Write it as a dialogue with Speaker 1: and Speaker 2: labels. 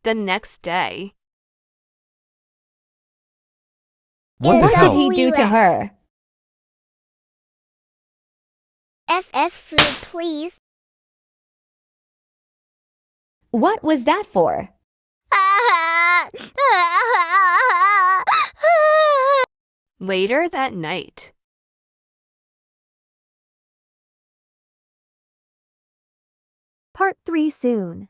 Speaker 1: The next day.
Speaker 2: What the
Speaker 3: What
Speaker 2: hell?
Speaker 3: did he do to her?
Speaker 4: FF food, please.
Speaker 3: What was that for?
Speaker 1: Later that night.
Speaker 5: Part 3 soon.